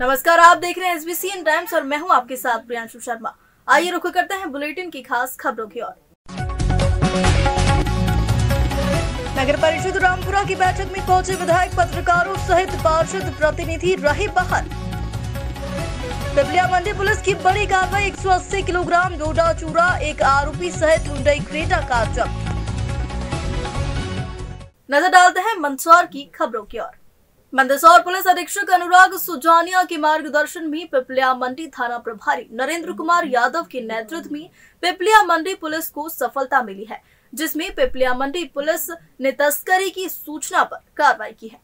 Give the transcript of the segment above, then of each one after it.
नमस्कार, आप देख रहे हैं SBCN टाइम्स और मैं हूं आपके साथ प्रियांशु शर्मा। आइए रुक करते हैं बुलेटिन की खास खबरों की ओर। नगर परिषद रामपुरा की बैठक में पहुंचे विधायक पत्रकारों सहित पार्षद प्रतिनिधि रहे बाहर। पिपलिया मंडी पुलिस की बड़ी कार्रवाई, 180 किलोग्राम डोडा चूरा, एक आरोपी सहित हुंडई क्रेटा कार जब्त। नजर डालते हैं मंदसौर की खबरों की ओर। मंदसौर पुलिस अधीक्षक अनुराग सुजानिया के मार्गदर्शन में पिपलिया मंडी थाना प्रभारी नरेंद्र कुमार यादव के नेतृत्व में पिपलिया मंडी पुलिस को सफलता मिली है, जिसमें पिपलिया मंडी पुलिस ने तस्करी की सूचना पर कार्रवाई की है।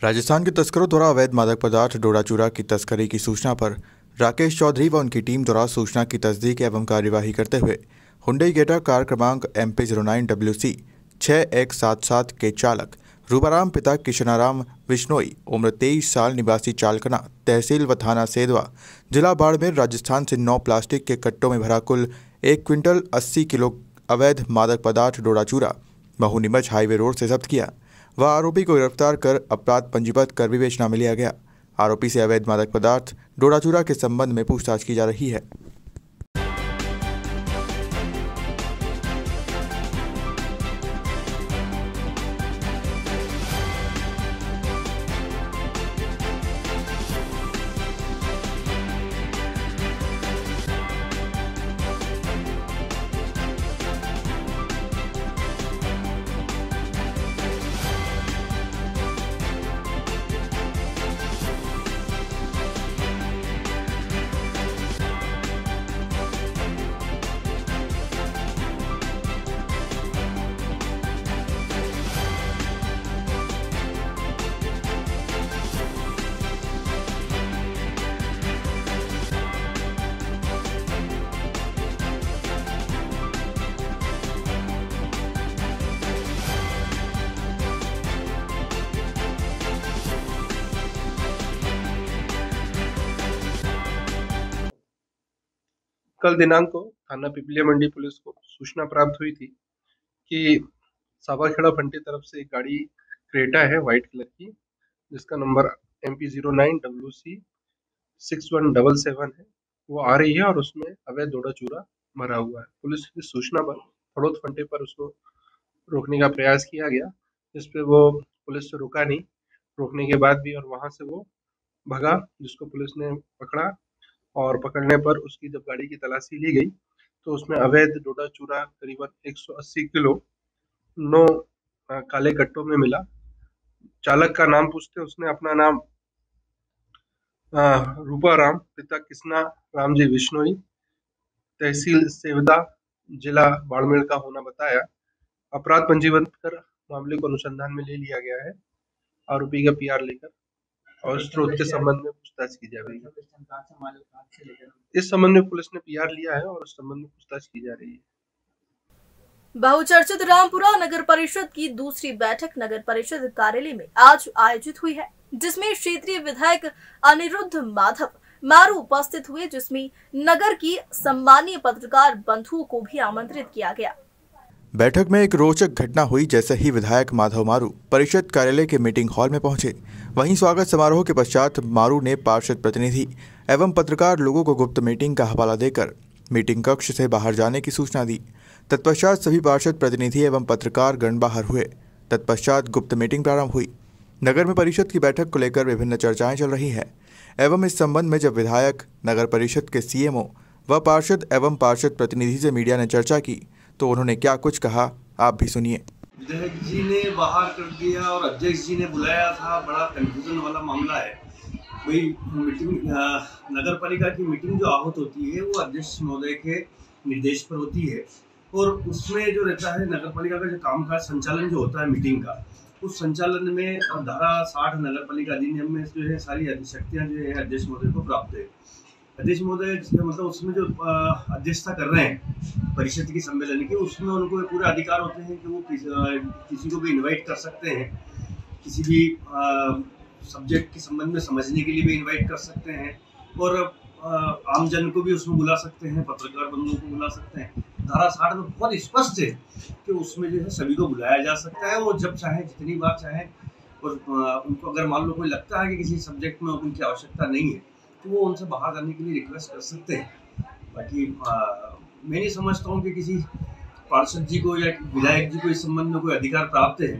राजस्थान के तस्करों द्वारा अवैध मादक पदार्थ डोडा चूरा की तस्करी की सूचना पर राकेश चौधरी व उनकी टीम द्वारा सूचना की तस्दीक एवं कार्यवाही करते हुए हुंडई क्रेटा कार क्रमांक MP09WC 6177 के चालक रूपाराम पिता किशनाराम विश्नोई उम्र 23 साल निवासी चालकना तहसील व थाना सेदवा जिला बाड़मेर राजस्थान से 9 प्लास्टिक के कट्टों में भरा कुल 1 क्विंटल 80 किलो अवैध मादक पदार्थ डोडा चूरा महू नीमच हाईवे रोड से जब्त किया व आरोपी को गिरफ्तार कर अपराध पंजीबद्ध कर विवेचना में लिया गया। आरोपी से अवैध मादक पदार्थ डोडा चूरा के संबंध में पूछताछ की जा रही है। कल दिनांक को थाना पिपलिया मंडी पुलिस को सूचना प्राप्त हुई थी कि साबाखेड़ा फंटे तरफ से एक गाड़ी क्रेटा है व्हाइट कलर की, जिसका नंबर MP09WC 6177 है, वो आ रही है और उसमें अवैध डोडा चूरा भरा हुआ है। पुलिस की सूचना पर फड़ौत फंटे पर उसको रोकने का प्रयास किया गया, जिस पे वो पुलिस से रुका नहीं, रोकने के बाद भी और वहां से वो भगा, जिसको पुलिस ने पकड़ा और पकड़ने पर उसकी जब गाड़ी की तलाशी ली गई तो उसमें अवैध डोडा चूरा करीबन 180 किलो 9 काले कट्टों में मिला। चालक का नाम पूछते उसने अपना नाम रूपाराम पिता किशना राम जी विश्नोई तहसील सेवदा जिला बाड़मेर का होना बताया। अपराध पंजीबद्ध कर मामले को अनुसंधान में ले लिया गया है। आरोपी का PR लेकर और स्रोत के संबंध में पूछताछ की जा रही है। इस संबंध में पुलिस ने PR लिया है और उस संबंध में पूछताछ की जा रही है। बहुचर्चित रामपुरा नगर परिषद की दूसरी बैठक नगर परिषद कार्यालय में आज आयोजित हुई है, जिसमें क्षेत्रीय विधायक अनिरुद्ध माधव मारू उपस्थित हुए, जिसमें नगर की सम्मानीय पत्रकार बंधुओं को भी आमंत्रित किया गया। बैठक में एक रोचक घटना हुई। जैसे ही विधायक माधव मारू परिषद कार्यालय के मीटिंग हॉल में पहुंचे, वहीं स्वागत समारोह के पश्चात मारू ने पार्षद प्रतिनिधि एवं पत्रकार लोगों को गुप्त मीटिंग का हवाला देकर मीटिंग कक्ष से बाहर जाने की सूचना दी। तत्पश्चात सभी पार्षद प्रतिनिधि एवं पत्रकार गण बाहर हुए। तत्पश्चात गुप्त मीटिंग प्रारंभ हुई। नगर में परिषद की बैठक को लेकर विभिन्न चर्चाएं चल रही है एवं इस संबंध में जब विधायक, नगर परिषद के CMO व पार्षद एवं पार्षद प्रतिनिधि से मीडिया ने चर्चा की तो उन्होंने क्या कुछ कहा, आप भी सुनिए। विधायक जी ने बाहर कर दिया और अध्यक्ष जी ने बुलाया था, बड़ा कंफ्यूजन वाला मामला है। वही मीटिंग नगर पालिका की मीटिंग जो आहूत होती है वो अध्यक्ष महोदय के निर्देश पर होती है और उसमें जो रहता है नगर पालिका का जो कामकाज संचालन जो होता है मीटिंग का, उस संचालन में धारा 60 नगर पालिका अधिनियम में जो है सारी शक्तियाँ जो है अध्यक्ष महोदय को प्राप्त है। अध्यक्ष महोदय मतलब उसमें जो अध्यक्षता कर रहे हैं परिषद की सम्मेलन की, उसमें उनको पूरे अधिकार होते हैं कि वो किसी को भी इनवाइट कर सकते हैं, किसी भी सब्जेक्ट के संबंध में समझने के लिए भी इनवाइट कर सकते हैं और आम जन को भी उसमें बुला सकते हैं, पत्रकार बंधुओं को बुला सकते हैं। धारा 60 में बहुत स्पष्ट है कि उसमें जो है सभी को बुलाया जा सकता है, वो जब चाहे जितनी बार चाहे। और उनको अगर मान लो कोई लगता है कि किसी सब्जेक्ट में उनकी आवश्यकता नहीं है तो वो उनसे बाहर जाने के लिए रिक्वेस्ट कर सकते हैं। बाकी मैं नहीं समझता हूँ कि किसी पार्षद जी को या विधायक जी को इस संबंध में कोई अधिकार प्राप्त है।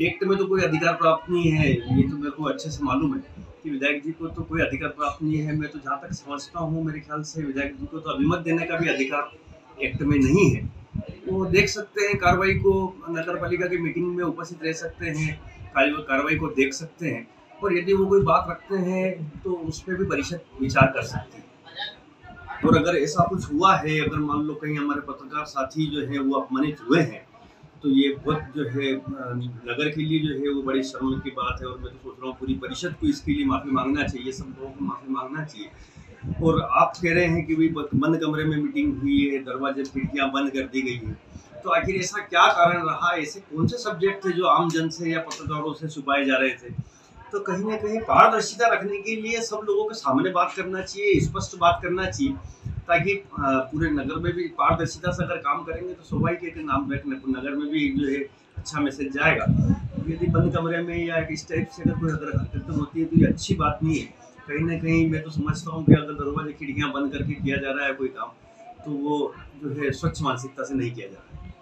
एक्ट में तो कोई अधिकार प्राप्त नहीं है, ये तो मेरे को अच्छे से मालूम है कि विधायक जी को तो कोई अधिकार प्राप्त नहीं है। मैं तो जहाँ तक समझता हूँ, मेरे ख्याल से विधायक जी को तो अभिमत देने का भी अधिकार एक्ट में नहीं है। वो देख सकते हैं कार्रवाई को, नगर पालिका की मीटिंग में उपस्थित रह सकते हैं, कार्रवाई को देख सकते हैं, और यदि वो कोई बात रखते हैं तो उस पर भी परिषद विचार कर सकती है। और अगर ऐसा कुछ हुआ है, अगर मान लो कहीं हमारे पत्रकार साथी जो है वो अपमानित हुए हैं, तो ये बहुत जो है नगर के लिए जो है वो बड़ी शर्म की बात है। और मैं तो सोच रहा हूँ पूरी परिषद को इसके लिए माफ़ी मांगना चाहिए, सब लोगों को माफ़ी मांगना चाहिए। और आप कह रहे हैं कि भाई बंद कमरे में मीटिंग हुई है, दरवाजे खिड़कियाँ बंद कर दी गई है, तो आखिर ऐसा क्या कारण रहा? ऐसे कौन से सब्जेक्ट थे जो आम जन से या पत्रकारों से छुपाए जा रहे थे? तो कहीं ना कहीं पारदर्शिता रखने के लिए सब लोगों के सामने बात करना चाहिए, स्पष्ट बात करना चाहिए, ताकि पूरे नगर में भी पारदर्शिता से अगर काम करेंगे तो स्वाभाविक है कि नगर में भी जो है अच्छा मैसेज जाएगा। यदि बंद कमरे में या इस टाइप से अगर कोई हरकत होती है तो ये अच्छी बात नहीं है। कहीं ना कहीं मैं तो समझता हूँ कि अगर दरवाजे खिड़कियाँ बंद करके किया जा रहा है कोई काम, तो वो जो है स्वच्छ मानसिकता से नहीं किया जा रहा है।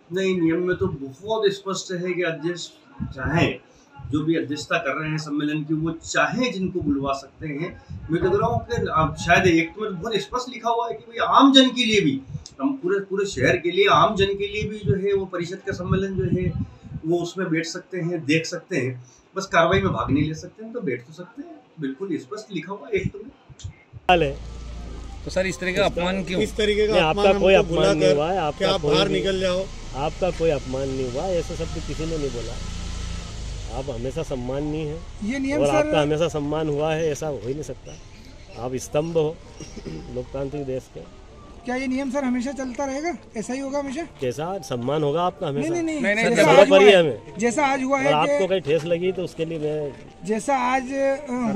नहीं, नियम में तो बहुत स्पष्ट है कि अध्यक्ष चाहे जो भी अध्यक्षता कर रहे हैं सम्मेलन की, वो चाहे जिनको बुलवा सकते हैं। मैं तो कह रहा हूँ कि शायद एक में तो बहुत स्पष्ट लिखा हुआ है कि भाई आम जन के लिए भी, हम पूरे शहर के लिए, आम जन के लिए भी जो है वो परिषद का सम्मेलन जो है वो उसमें बैठ सकते हैं, देख सकते हैं। बस कार्रवाई में भाग नहीं ले सकते हैं तो बैठ तो सकते हैं, बिल्कुल स्पष्ट लिखा हुआ एक में। तो सर इस तरह का अपमान क्यों? इस तरीके का आपका कोई अपमान नहीं हुआ है, आपका आप बाहर निकल जाओ। आपका कोई अपमान नहीं हुआ, ऐसा शब्द किसी ने नहीं बोला। आप हमेशा सम्माननीय है, ये नियम और सर आपका हमेशा सम्मान हुआ है, ऐसा हो ही नहीं सकता। आप स्तंभ हो लोकतांत्रिक देश के। क्या ये नियम सर हमेशा चलता रहेगा? ऐसा ही होगा हमेशा? कैसा सम्मान होगा आपका हमेशा? नहीं, सर्वोपरि है हमें। जैसा आज हुआ है, आपको कहीं ठेस लगी तो उसके लिए मैं, जैसा आज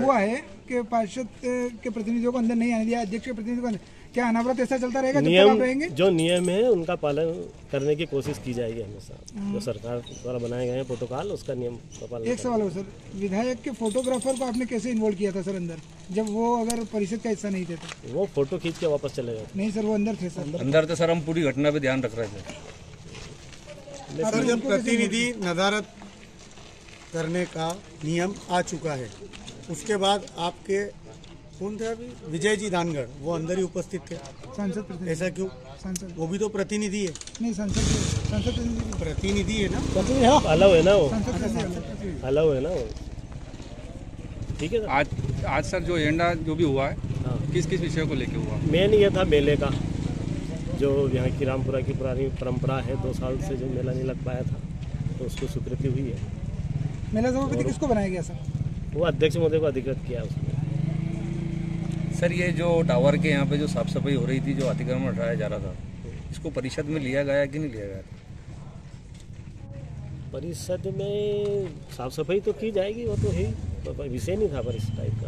हुआ है कि पार्षद के प्रतिनिधियों को अंदर नहीं आने दिया, अध्यक्ष के प्रतिनिधियों को, क्या अनावरत ऐसा चलता रहेगा जब तक आप रहेंगे? जो नियम है उनका पालन करने की कोशिश की जाएगी हमेशा। जो सरकार द्वारा बनाए गए हैं प्रोटोकॉल, उसका नियम का पालन। एक सवाल हो सर, विधायक के फोटोग्राफर को आपने कैसे इन्वॉल्व किया था सर अंदर, जब वो अगर परिषद का हिस्सा नहीं थे तो? वो फोटो खींच के वापस चले गए। नहीं सर, वो अंदर थे सर। अंदर तो सर हम पूरी घटना पे ध्यान रख रहे थे सर। जब प्रतिनिधि नदारत करने का नियम आ चुका है, उसके बाद आपके कौन थे अभी, विजय जी धानगढ़, वो अंदर ही उपस्थित थे। सांसद प्रतिनिधि। ऐसा क्यों? सांसद वो भी तो प्रतिनिधि है। नहीं, सांसद प्रतिनिधि है ना, अलग है ना वो, प्रतिनिधि। अलग है ना वो। ठीक है सर। आज सर जो एजेंडा जो भी हुआ है, हाँ। किस किस विषय को लेके हुआ? मेन ये था मेले का, जो यहाँ की रामपुरा की पुरानी परंपरा है, 2 साल से जो मेला नहीं लग पाया था, तो उसको स्वीकृति हुई है। मेला सभापति किसको बनाया गया सर? वो अध्यक्ष महोदय को अधिकृत किया उसने। सर ये जो टावर के यहाँ पे जो साफ सफाई हो रही थी, जो अतिक्रमण हटाया जा रहा था, इसको परिषद में लिया गया कि नहीं लिया गया? परिषद में साफ सफाई तो की जाएगी, वो तो है, विषय नहीं था परिषद टाइप का।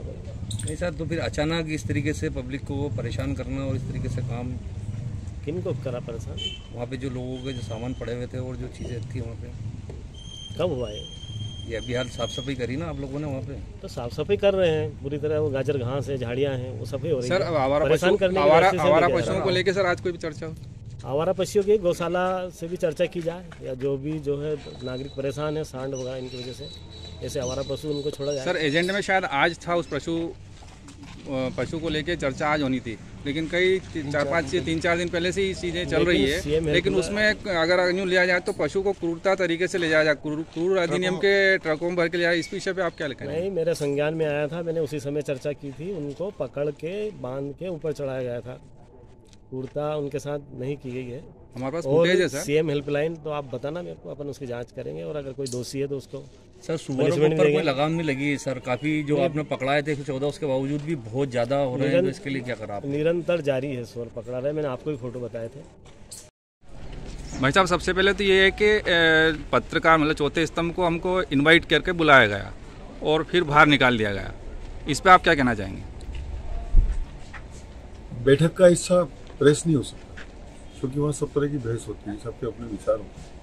नहीं सर, तो फिर अचानक इस तरीके से पब्लिक को परेशान करना और इस तरीके से काम, किन को करा परेशान? वहाँ पे जो लोगों के जो सामान पड़े हुए थे और जो चीज़ें थी वहाँ पे, कब हुआ है ये? अभी हाल साफ सफाई करी ना आप लोगों ने वहाँ पे? तो साफ सफाई कर रहे हैं पूरी तरह। वो गाजर घास है, झाड़ियाँ हैं, वो सफाई हो रही है। सर आवारा पशुओं को लेके सर आज कोई भी चर्चा हो? आवारा पशुओं की गौशाला से भी चर्चा की जाए, या जो भी जो है नागरिक परेशान है सांड वगैरह इनकी वजह से, ऐसे आवारा पशु उनको छोड़ा जाए। सर एजेंडे में शायद आज था उस पशु को लेके चर्चा आज होनी थी, लेकिन कई 3-4 दिन पहले से ही चीज़ें चल रही है। लेकिन उसमें अगर यूँ लिया जाए तो पशु को क्रूरता तरीके से ले जाया जाए, क्रूर अधिनियम के ट्रकों में भर के ले जाए, इस विषय पे आप क्या लिखें? नहीं, मेरे संज्ञान में आया था, मैंने उसी समय चर्चा की थी। उनको पकड़ के बांध के ऊपर चढ़ाया गया था, क्रूरता उनके साथ नहीं की गई है। हमारे पास फुटेज है सर। सीएम हेल्पलाइन तो आप बताना मेरे को, अपन उसकी जांच करेंगे, और अगर कोई दोषी है तो उसको सर सुअरों के ऊपर कोई लगाम नहीं लगी सर, काफी जो आपने पकड़ाए थे 114, उसके बावजूद भी बहुत ज्यादा हो रहे हैं, तो इसके लिए क्या करा आप? निरंतर जारी है, सुअर पकड़ा रहे। मैंने आपको भी फोटो बताए थे भाई साहब। सबसे पहले तो ये है कि पत्रकार मतलब चौथे स्तंभ को हमको इनवाइट करके बुलाया गया और फिर बाहर निकाल दिया गया, इस पर आप क्या कहना चाहेंगे? बैठक का हिस्सा प्रेस नहीं हो सकता, क्योंकि वहाँ सब तरह की बहस होती है, सबके अपने विचार होते हैं।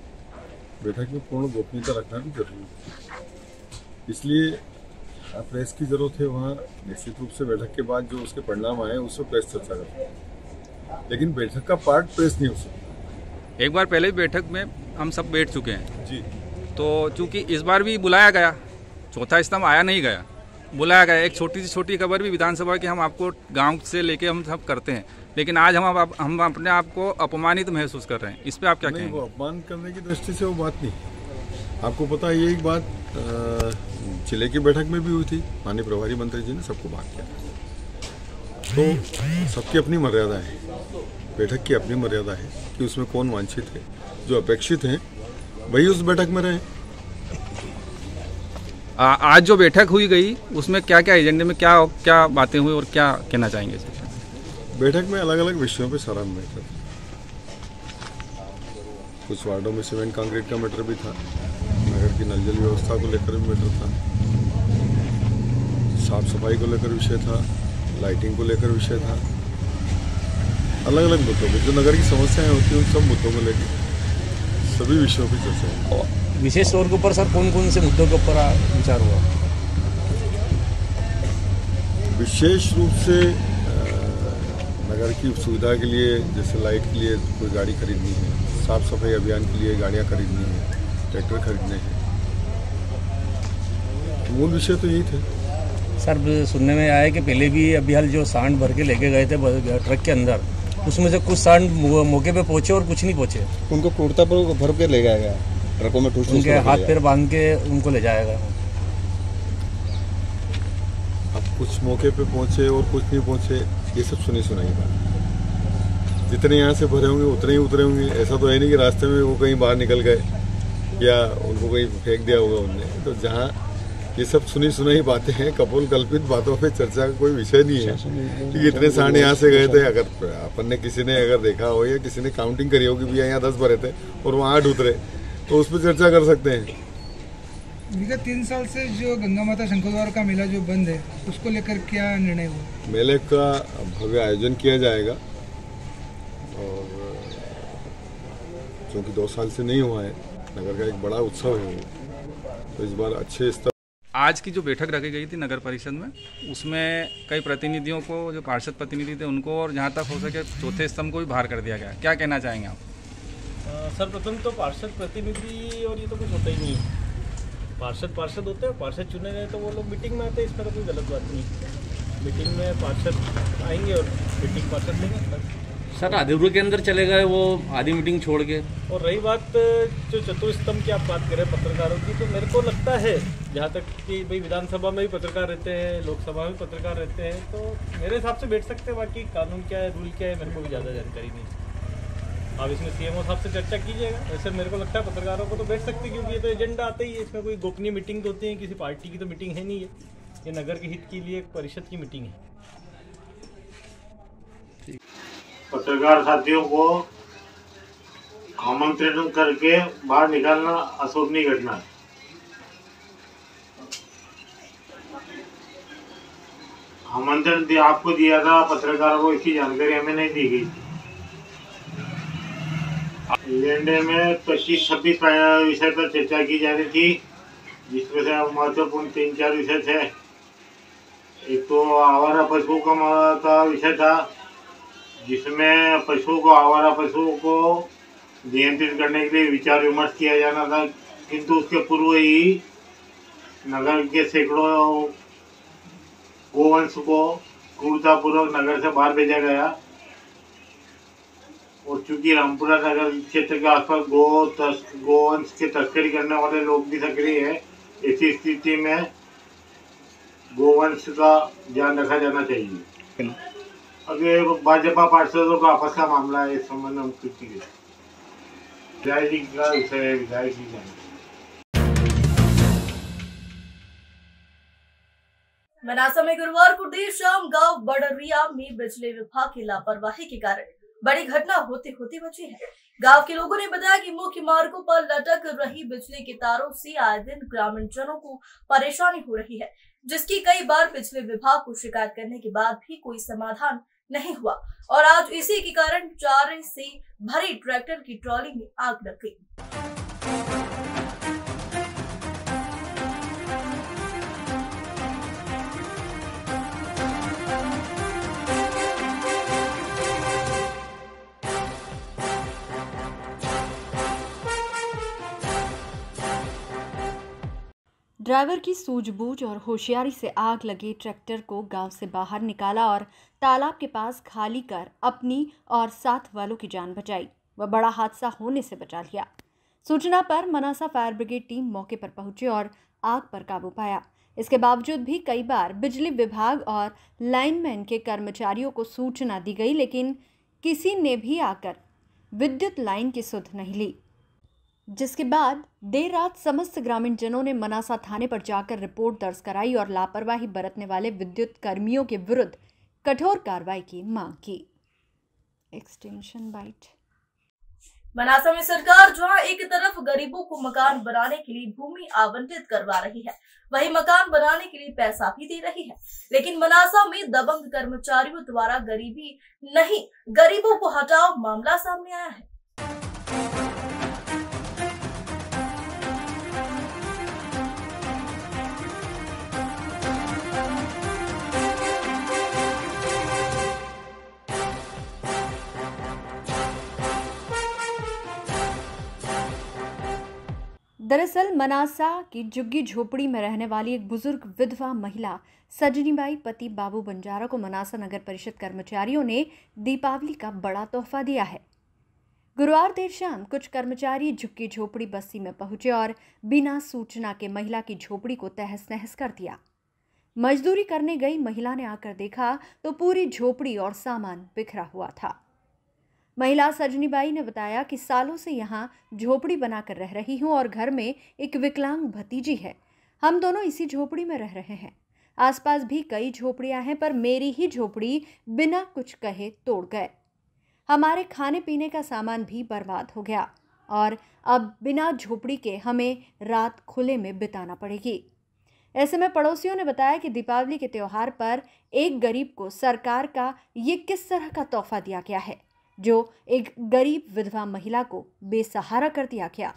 बैठक में पूर्ण गोपनीयता रखना भी जरूरी है, इसलिए प्रेस की जरूरत है वहाँ निश्चित रूप से बैठक के बाद जो उसके परिणाम आए उससे प्रेस चर्चा करते हैं, लेकिन बैठक का पार्ट प्रेस नहीं हो सकता। एक बार पहले भी बैठक में हम सब बैठ चुके हैं जी, तो चूंकि इस बार भी बुलाया गया, चौथा स्तंभ आया नहीं गया, बुलाया गया। एक छोटी से छोटी खबर भी विधानसभा की हम आपको गांव से लेके हम सब करते हैं, लेकिन आज हम अपने आप को अपमानित महसूस कर रहे हैं। इस पे आप क्या कहेंगे? वो अपमान करने की दृष्टि से वो बात नहीं। आपको पता है यही बात जिले की बैठक में भी हुई थी, माननीय प्रभारी मंत्री जी ने सबको बात किया। तो सबकी अपनी मर्यादा है, बैठक की अपनी मर्यादा है कि उसमें कौन वांछित है, जो अपेक्षित हैं वही उस बैठक में रहे। आज जो बैठक हुई गई उसमें क्या क्या एजेंडे में क्या क्या बातें हुई और क्या कहना चाहेंगे? बैठक में अलग अलग विषयों पे सारा मैटर, कुछ वार्डों में सीमेंट कंक्रीट का मैटर भी था, नगर की नल जल व्यवस्था को लेकर भी मैटर था, साफ सफाई को लेकर विषय था, लाइटिंग को लेकर विषय था। अलग अलग मुद्दों पर जो नगर की समस्याएं होती हैं उन सब मुद्दों को लेकर सभी विषयों पर चर्चा हुई। विशेष तौर के ऊपर सर कौन कौन से मुद्दों के ऊपर विचार हुआ? विशेष रूप से नगर की सुविधा के लिए, जैसे लाइट के लिए कोई गाड़ी खरीदनी है, साफ सफाई अभियान के लिए गाड़ियां खरीदनी है, ट्रैक्टर खरीदने हैं, मूल विषय तो यही थे। सर सुनने में आया है कि पहले भी अभी हाल जो सांड भर के लेके गए थे ट्रक के अंदर, उसमें से कुछ सांड मौके पे पहुंचे और कुछ नहीं पहुंचे। उनको क्रूरता पर भर के ले गया, ट्रकों में ठूस उनके हाथ पैर बांध के उनको ले जाया गया। अब कुछ मौके पे पहुंचे और कुछ नहीं पहुंचे, ये सब सुनी सुनाई बात। जितने यहाँ से भरे होंगे उतने ही उतरे होंगे। ऐसा तो है नहीं कि रास्ते में वो कहीं बाहर निकल गए या उनको कहीं फेंक दिया होगा उनने। तो जहाँ ये सब सुनी सुनाई बातें हैं, कपोल कल्पित बातों पे चर्चा का कोई विषय नहीं है कि इतने सांड यहाँ से गए थे। अगर अपन ने किसी ने अगर देखा हो या किसी ने काउंटिंग करी होगी भैया यहाँ 10 भरे थे और वहाँ 8 उतरे, तो उस पर चर्चा कर सकते हैं। विगत 3 साल से जो गंगा माता शंखद्वार का मेला जो बंद है, उसको लेकर क्या निर्णय हुआ? मेले का भव्य आयोजन किया जाएगा और क्योंकि 2 साल से नहीं हुआ है, नगर का एक बड़ा उत्सव है वो, तो इस बार अच्छे स्तर। आज की जो बैठक रखी गई थी नगर परिषद में, उसमें कई प्रतिनिधियों को, जो पार्षद प्रतिनिधि थे उनको, और जहाँ तक हो सके चौथे स्तंभ को भी बाहर कर दिया गया। क्या कहना चाहेंगे आप? सर्वप्रथम तो पार्षद प्रतिनिधि और ये तो कुछ होता ही नहीं है। पार्षद होते हैं, पार्षद चुने गए तो वो लोग मीटिंग में आते हैं, इसमें तो कोई गलत बात नहीं। मीटिंग में पार्षद आएंगे और मीटिंग पार्षद लेंगे। सर अधिवृह के अंदर चले गए वो आधी मीटिंग छोड़ के। और रही बात जो चतुर्स्तंभ की आप बात करें पत्रकारों की, तो मेरे को लगता है जहाँ तक कि भाई विधानसभा में भी पत्रकार रहते हैं, लोकसभा में पत्रकार रहते हैं, तो मेरे हिसाब से बैठ सकते हैं। बाकी कानून क्या है, रूल क्या है, मेरे को भी ज़्यादा जानकारी नहीं। आप इसमें सीएमओ साहब से चर्चा कीजिएगा। वैसे मेरे को लगता है पत्रकारों को तो बैठ सकते हैं, क्योंकि ये तो एजेंडा आता ही है। इसमें कोई गोपनीय मीटिंग होती है, किसी पार्टी की तो मीटिंग है नहीं है, ये नगर के हित के लिए एक परिषद की मीटिंग है। पत्रकार साथियों को आमंत्रण करके बाहर निकालना अशोभनीय घटना है। आमंत्रण आपको दिया था, पत्रकारों को इसकी जानकारी हमें नहीं दी गई थी। एजेंडे में 25-26 विषय पर चर्चा की जा रही थी, जिसमें से महत्वपूर्ण 3-4 विषय थे। एक तो आवारा पशुओं का विषय था, जिसमें आवारा पशुओं को नियंत्रित करने के लिए विचार विमर्श किया जाना था, किंतु उसके पूर्व ही नगर के सैकड़ों गोवंश को क्रूरतापूर्वक नगर से बाहर भेजा गया। और चूंकि रामपुरा नगर क्षेत्र के आसपास गोवंश की तस्करी करने वाले लोग भी सक्रिय है, ऐसी स्थिति में गोवंश का ध्यान रखा जाना चाहिए। अभी भाजपा पार्षदों का आपस का मामला है, इस संबंध में विधायक जी का विषय है, विधायक जी जाने। मनासा में गुरुवार को देर शाम गांव बड़रिया में बिजली विभाग की लापरवाही के कारण बड़ी घटना होते होते बची है। गांव के लोगों ने बताया कि मुख्य मार्गों पर लटक रही बिजली के तारों से आए दिन ग्रामीण जनों को परेशानी हो रही है, जिसकी कई बार बिजली विभाग को शिकायत करने के बाद भी कोई समाधान नहीं हुआ और आज इसी के कारण चारे से भरी ट्रैक्टर की ट्रॉली में आग लग गई। ड्राइवर की सूझबूझ और होशियारी से आग लगे ट्रैक्टर को गांव से बाहर निकाला और तालाब के पास खाली कर अपनी और साथ वालों की जान बचाई व बड़ा हादसा होने से बचा लिया। सूचना पर मनासा फायर ब्रिगेड टीम मौके पर पहुंची और आग पर काबू पाया। इसके बावजूद भी कई बार बिजली विभाग और लाइनमैन के कर्मचारियों को सूचना दी गई, लेकिन किसी ने भी आकर विद्युत लाइन की सुध नहीं ली, जिसके बाद देर रात समस्त ग्रामीण जनों ने मनासा थाने पर जाकर रिपोर्ट दर्ज कराई और लापरवाही बरतने वाले विद्युत कर्मियों के विरुद्ध कठोर कार्रवाई की मांग की। Extension bite. मनासा में सरकार जहां एक तरफ गरीबों को मकान बनाने के लिए भूमि आवंटित करवा रही है, वहीं मकान बनाने के लिए पैसा भी दे रही है, लेकिन मनासा में दबंग कर्मचारियों द्वारा गरीबी नहीं गरीबों को हटाओ मामला सामने आया है। दरअसल मनासा की झुग्गी झोपड़ी में रहने वाली एक बुजुर्ग विधवा महिला सजनीबाई पति बाबू बंजारा को मनासा नगर परिषद कर्मचारियों ने दीपावली का बड़ा तोहफा दिया है। गुरुवार देर शाम कुछ कर्मचारी झुग्गी झोपड़ी बस्ती में पहुंचे और बिना सूचना के महिला की झोपड़ी को तहस नहस कर दिया। मजदूरी करने गई महिला ने आकर देखा तो पूरी झोपड़ी और सामान बिखरा हुआ था। महिला सजनीबाई ने बताया कि सालों से यहाँ झोपड़ी बनाकर रह रही हूँ और घर में एक विकलांग भतीजी है। हम दोनों इसी झोपड़ी में रह रहे हैं। आसपास भी कई झोपड़ियाँ हैं, पर मेरी ही झोपड़ी बिना कुछ कहे तोड़ गए। हमारे खाने पीने का सामान भी बर्बाद हो गया और अब बिना झोपड़ी के हमें रात खुले में बिताना पड़ेगी। ऐसे में पड़ोसियों ने बताया कि दीपावली के त्योहार पर एक गरीब को सरकार का ये किस तरह का तोहफा दिया गया है, जो एक गरीब विधवा महिला को बेसहारा कर दिया गया।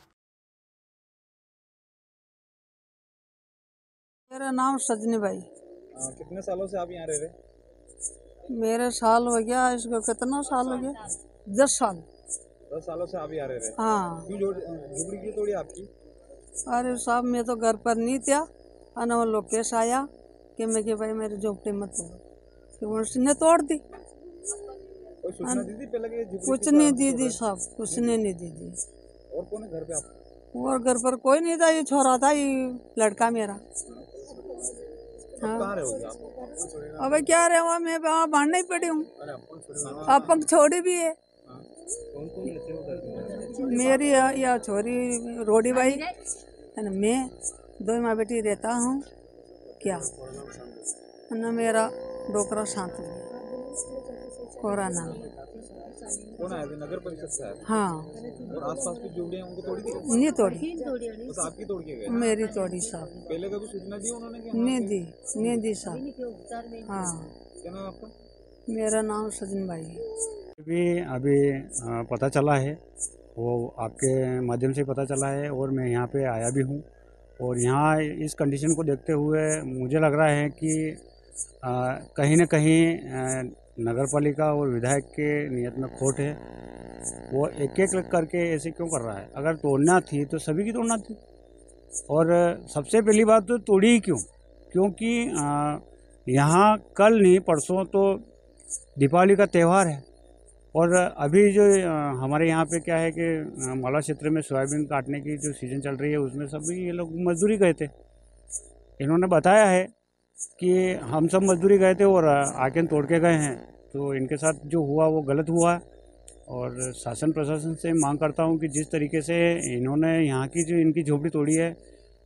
मेरा नाम सजनीबाई। कितने सालों से आप यहाँ रह रहे? मेरे साल हो गया, इसको कितना साल हो गया? 10 साल। 10 सालों से आप यहाँ रह रहे? हाँ। क्यों झुग्गी क्यों तोड़ी आपकी? अरे साहब, मैं तो घर पर नहीं था, और वो लोग केस आया कि मैं कि भाई मेरी झोपड़ी मत तोड़, उसने तोड़ दी। सूचना दी थी पहले कि कुछ नहीं दी थी साहब, कुछ ने नहीं दी थी। और कौन है घर पे आप? और घर पर कोई नहीं था, ये छोरा था, ये लड़का मेरा। हाँ। कहाँ रहोगे आप? अब क्या रहे हुआ, मैं वहाँ बांधने ही पड़ी हूँ। अब पंख छोड़ी भी है। मेरी या छोरी रोडी भाई मैं 2 माँ बेटी रहता हूँ क्या न, मेरा डोकरा शांत कोराना। कौन आया था? नगर परिषद से आया? हाँ। और आसपास की झोपड़ियाँ उनको तोड़ी थी? नहीं तोड़ी, बस आपकी तोड़ के गए? मेरी तोड़ी साहब। पहले कभी सूचना दी उन्होंने? नहीं दी साहब। हाँ। क्या नाम आपका? मेरा नाम सजनीबाई है। अभी पता चला है, वो आपके माध्यम से पता चला है और मैं यहाँ पे आया भी हूँ। और यहाँ इस कंडीशन को देखते हुए मुझे लग रहा है कि कहीं न कहीं नगर पालिका और विधायक के नियत में खोट है। वो एक एक करके ऐसे क्यों कर रहा है? अगर तोड़ना थी तो सभी की तोड़ना थी। और सबसे पहली बात तो तोड़ी ही क्यों? क्योंकि यहाँ कल नहीं परसों तो दीपावली का त्यौहार है। और अभी जो हमारे यहाँ पे क्या है कि मालवा क्षेत्र में सोयाबीन काटने की जो सीज़न चल रही है, उसमें सभी ये लोग मजदूरी गए थे। इन्होंने बताया है कि हम सब मजदूरी गए थे और आके तोड़ के गए हैं। तो इनके साथ जो हुआ वो गलत हुआ। और शासन प्रशासन से मांग करता हूं कि जिस तरीके से इन्होंने यहाँ की जो इनकी झोपड़ी तोड़ी है,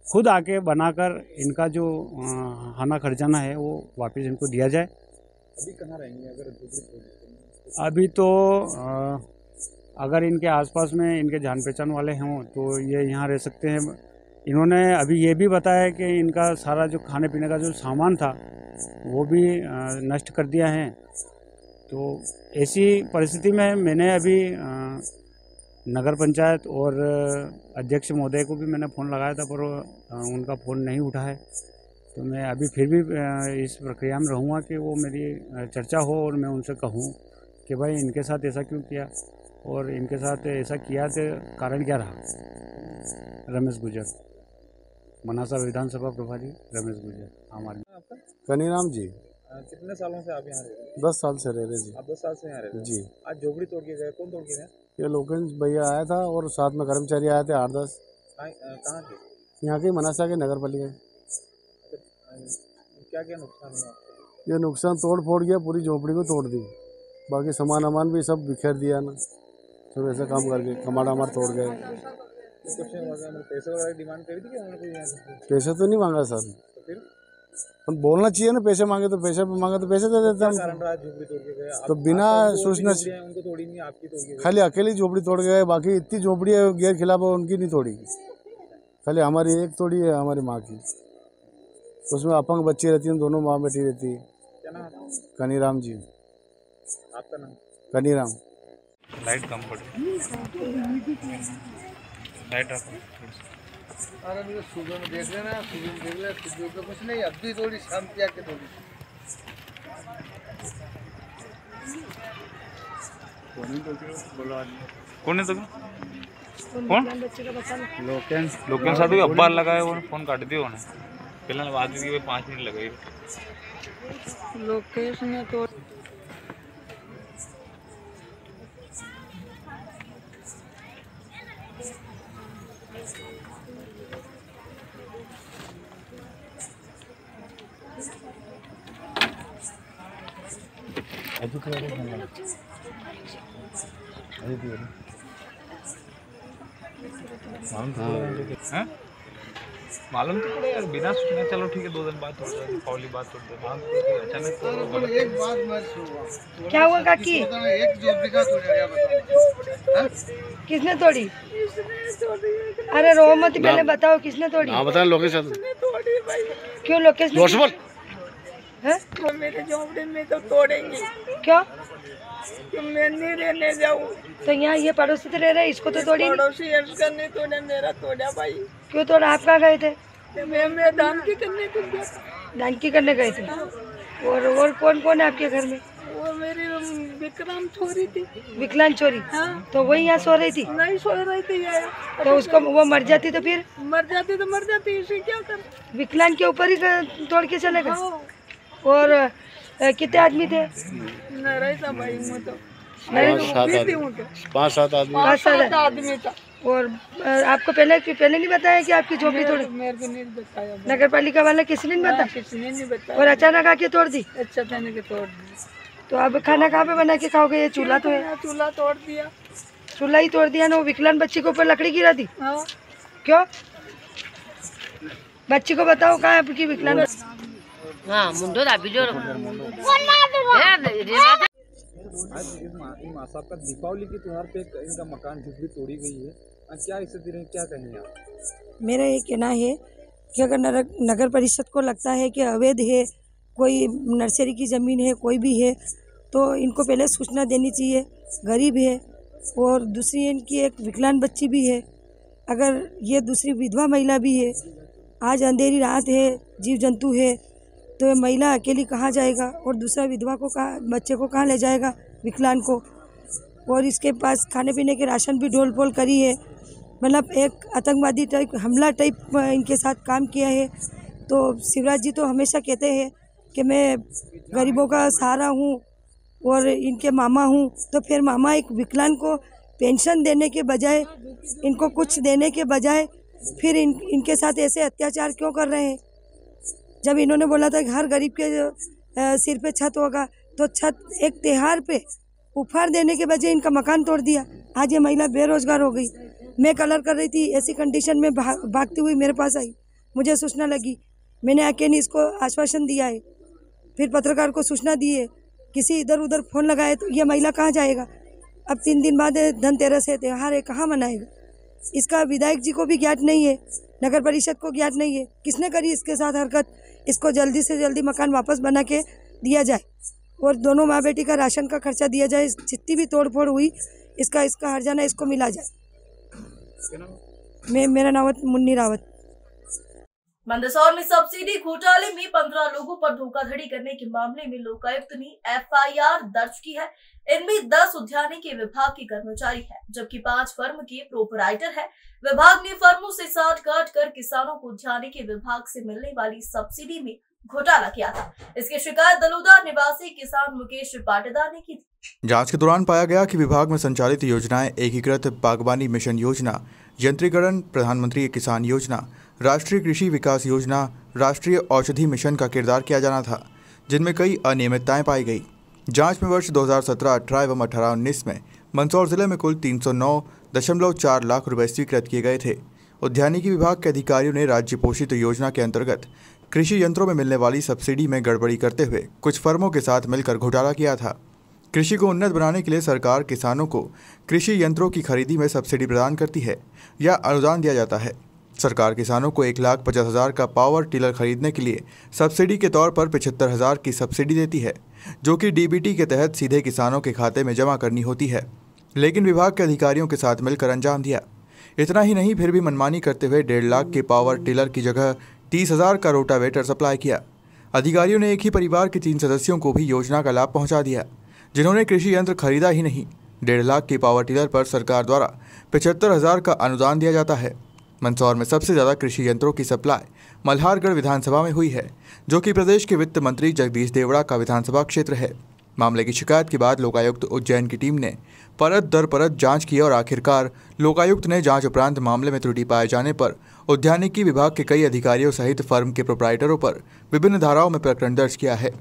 खुद आके बनाकर इनका जो खाना खर्चाना है वो वापस इनको दिया जाए। अभी कहाँ रहेंगे अगर झोपड़ी? अभी तो अगर इनके आसपास में इनके जान पहचान वाले हों तो ये यहाँ रह सकते हैं। इन्होंने अभी ये भी बताया कि इनका सारा जो खाने पीने का जो सामान था वो भी नष्ट कर दिया है। तो ऐसी परिस्थिति में मैंने अभी नगर पंचायत और अध्यक्ष महोदय को भी मैंने फ़ोन लगाया था, पर उनका फ़ोन नहीं उठा है। तो मैं अभी फिर भी इस प्रक्रिया में रहूँगा कि वो मेरी चर्चा हो और मैं उनसे कहूँ कि भाई इनके साथ ऐसा क्यों किया और इनके साथ ऐसा किया तो कारण क्या रहा। रमेश गुजर। मनासा विधानसभा प्रभारी रमेश गुर्जर हमारे। कनीराम जी। कितने सालों से आप यहाँ रह रहे हैं? 10 साल से रह रहे जी। आप 10 साल से यहाँ रह रहे हैं? जी। आज झोपड़ी तोड़ के गए, कौन तोड़ के गए? ये लोकेश भैया आया था और साथ में कर्मचारी आए थे 8-10। कहाँ के? यहाँ के मनासा के नगर पालिका। क्या क्या नुकसान हुआ? ये नुकसान तोड़ फोड़ गया, पूरी झोपड़ी को तोड़ दी, बाकी सामान वामान भी सब बिखेर दिया ना, सब ऐसा काम करके कमाड़ा मार तोड़ गए। कुछ पैसे वगैरह डिमांड करी थी कि पैसे तो नहीं मांगा सर, तो फिर हम बोलना चाहिए ना, पैसे मांगे तो पैसे मांगे तो पैसे दे देते हम। झोपड़ी तोड़ के गए तो बिना सोचना, उनको तोड़ी नहीं, आपकी तोड़ी खाली अकेली झोपड़ी तोड़ गए, बाकी इतनी झोपड़ी गैर खिलाफ उनकी नहीं तोड़ी, खाली हमारी एक तोड़ी है, हमारी माँ की। उसमें अपंग बच्ची रहती हैं, दोनों माँ बेटी रहती है। क्या नाम है? कनीराम जी। आपका नाम? कनीराम। लाइट कम पड़ी, लाइट रखो। अरे मुझे सुबह में देख लेना, सुबह में देख ले, सुबह में कुछ नहीं, अभी थोड़ी शाम की आके थोड़ी। कौन है तो कौन? लोकेन साधु के अब्बा लगाए वो फोन काट दियो ने पहले बात की 5 मिनट लगे। लोकेश ने तो मालूम तो पड़े यार, बिना सोचने चलो ठीक है 2 दिन बाद पौली बात अचानक तो एक बात मत सुनो। क्या हुआ काकी? एक झोपड़ी का तोड़ गया, बताओ किसने तोड़ी? अरे रो मत, पहले बताओ किसने तोड़ी? हाँ बताएं। लोकेश तोड़ी भाई। क्यों लोकेश ने? तो मेरे झोपड़ी में तो तोड़ेंगे। क्यों? तो मैं नहीं रहने जाऊँ। तो यहाँ ये पड़ोसी तो रह रहे, इसको तो तोड़ी? पड़ोसी इसका नहीं तोड़ा, मेरा तोड़ा भाई। क्यों तोड़ा? आप कहाँ गए थे? मैं दान की करने को गया था। दान की करने गए थे? और कौन कौन है आपके घर में? वो मेरी विक्रांत छोरी थी। विकलांग छोरी? हाँ। तो वही यहाँ सो रही थी? नहीं सो रही थी यार। तो उसको वो मर जाती तो फिर? मर जाती तो मर जाती, इसे क्या कर। विकलांग के ऊपर ही तोड़ के चले गए? और कितने आदमी थे? नहीं था भाई, मैं तो 5-7 आदमी। 5-7 आदमी था। और आपको पहले नहीं बताया कि आपकी झोपड़ी तोड़ी? मेरे को नहीं बताया। नगर पालिका वाला किसी ने नहीं बताया? किसी ने नहीं बताया। और अचानक आके तोड़ दी? अचानक के तोड़ दी। तो अब खाना कहाँ पे बना के खाओगे? ये चूल्हा तो है। चूल्हा तोड़ दिया। चूल्हा ही तोड़ दिया ना? वो विकलांग बच्ची के ऊपर लकड़ी गिरा दी? क्यों? बच्ची को बताओ कहाँ है आपकी विकलांग? आज साहब का दीपावली के त्योहार पे इनका मकान झुग्गी तोड़ी गई है, क्या स्थिति रही, क्या कहेंगे आप? मेरा ये कहना है कि अगर नगर परिषद को लगता है कि अवैध है, कोई नर्सरी की ज़मीन है, कोई भी है, तो इनको पहले सूचना देनी चाहिए। गरीब है और दूसरी इनकी एक विकलांग बच्ची भी है, अगर ये दूसरी विधवा महिला भी है, आज अंधेरी रात है, जीव जंतु है, तो ये महिला अकेली कहाँ जाएगा और दूसरा विधवा को कहाँ, बच्चे को कहाँ ले जाएगा, विकलांग को। और इसके पास खाने पीने के राशन भी ढोल पोल करी है, मतलब एक आतंकवादी टाइप हमला टाइप इनके साथ काम किया है। तो शिवराज जी तो हमेशा कहते हैं कि मैं गरीबों का सहारा हूँ और इनके मामा हूँ, तो फिर मामा एक विकलांग को पेंशन देने के बजाय, इनको कुछ देने के बजाय फिर इनके साथ ऐसे अत्याचार क्यों कर रहे हैं? जब इन्होंने बोला था कि हर गरीब के सिर पे छत होगा, तो छत एक त्योहार पे उपहार देने के बजाय इनका मकान तोड़ दिया। आज ये महिला बेरोजगार हो गई। मैं कलर कर रही थी, ऐसी कंडीशन में भागती हुई मेरे पास आई, मुझे सूचना लगी, मैंने आके नहीं इसको आश्वासन दिया है, फिर पत्रकार को सूचना दी है, किसी इधर उधर फ़ोन लगाए, तो ये महिला कहाँ जाएगा? अब 3 दिन बाद धनतेरस है, त्यौहार है, कहाँ मनाएगा? इसका विधायक जी को भी ज्ञात नहीं है, नगर परिषद को ज्ञात नहीं है, किसने करी इसके साथ हरकत? इसको जल्दी से जल्दी मकान वापस बना के दिया जाए और दोनों माँ बेटी का राशन का खर्चा दिया जाए। जितनी भी तोड़ फोड़ हुई इसका हर्जाना इसको मिला जाए। मेरा नाम मुन्नी रावत। मंदसौर में सब्सिडी घोटाले में 15 लोगों पर धोखाधड़ी करने के मामले में लोकायुक्त ने एफआईआर दर्ज की है। इनमें 10 उद्यानिकी विभाग के कर्मचारी हैं, जबकि 5 फर्म के प्रोपराइटर हैं। विभाग ने फर्मों से साठ काट कर किसानों को उद्यानिकी विभाग से मिलने वाली सब्सिडी में घोटाला किया था। इसकी शिकायत दलोदा निवासी किसान मुकेश पाटीदार ने की थी। जांच के दौरान पाया गया कि विभाग में संचालित योजनाएं एकीकृत बागवानी मिशन योजना, यंत्रीकरण, प्रधानमंत्री किसान योजना, राष्ट्रीय कृषि विकास योजना, राष्ट्रीय औषधि मिशन का किरदार किया जाना था, जिनमें कई अनियमितताएं पाई गई। जांच में वर्ष 2017-18 एवं 18-19 में मंदसौर जिले में कुल 309.4 लाख रुपए स्वीकृत किए गए थे। उद्यानिकी विभाग के अधिकारियों ने राज्य पोषित योजना के अंतर्गत कृषि यंत्रों में मिलने वाली सब्सिडी में गड़बड़ी करते हुए कुछ फर्मों के साथ मिलकर घोटाला किया था। कृषि को उन्नत बनाने के लिए सरकार किसानों को कृषि यंत्रों की खरीदी में सब्सिडी प्रदान करती है या अनुदान दिया जाता है। सरकार किसानों को 1,50,000 का पावर टिलर खरीदने के लिए सब्सिडी के तौर पर 75,000 की सब्सिडी देती है, जो कि डीबीटी के तहत सीधे किसानों के खाते में जमा करनी होती है। लेकिन विभाग के अधिकारियों के साथ मिलकर अंजाम दिया। इतना ही नहीं, फिर भी मनमानी करते हुए 1.5 लाख के पावर टिलर की जगह 30,000 का रोटावेटर सप्लाई किया। अधिकारियों ने एक ही परिवार के 3 सदस्यों को भी योजना का लाभ पहुँचा दिया, जिन्होंने कृषि यंत्र खरीदा ही नहीं। 1.5 लाख के पावर टिलर पर सरकार द्वारा 75,000 का अनुदान दिया जाता है। मंदसौर में सबसे ज़्यादा कृषि यंत्रों की सप्लाई मल्हारगढ़ विधानसभा में हुई है, जो कि प्रदेश के वित्त मंत्री जगदीश देवड़ा का विधानसभा क्षेत्र है। मामले की शिकायत के बाद लोकायुक्त उज्जैन की टीम ने परत दर परत जांच की और आखिरकार लोकायुक्त ने जांच उपरांत मामले में त्रुटि पाए जाने पर उद्यानिकी विभाग के कई अधिकारियों सहित फर्म के प्रोपराइटरों पर विभिन्न धाराओं में प्रकरण दर्ज किया है।